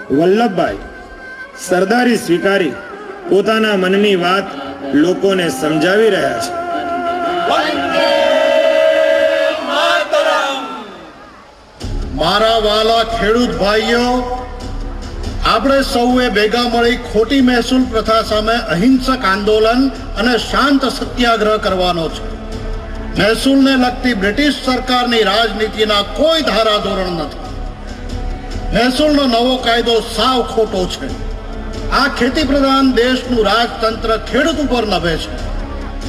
વલ્લભભાઈ સરદારી સ્વીકારી પોતાના મનની વાત લોકોને સમજાવી રહ્યા છે। મારા વાલા ખેડૂત ભાઈઓ, આપણે સૌએ ભેગા મળી ખોટી મહેસૂલ પ્રથા સામે અહિંસક આંદોલન અને શાંત સત્યાગ્રહ કરવાનો છે। મહેસૂલને લગતી બ્રિટિશ સરકારની રાજનીતિના કોઈ ધારાધોરણ નથી। મહેસૂલનો નવો કાયદો સાવ ખોટો છે। આ ખેતી પ્રધાન દેશનું રાજતંત્ર ખેડૂત ઉપર નભે છે,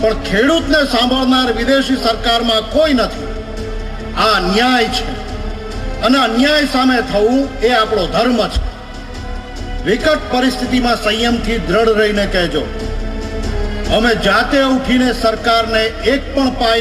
પણ ખેડૂતને સાંભળનાર વિદેશી સરકારમાં કોઈ નથી। આ અન્યાય છે અને અન્યાય સામે થવું એ આપણો ધર્મ છે। વિકટ પરિસ્થિતિમાં સંયમથી દ્રઢ રહીને કહેજો, અમે જાતે ઉઠીને સરકારને એક પણ પાય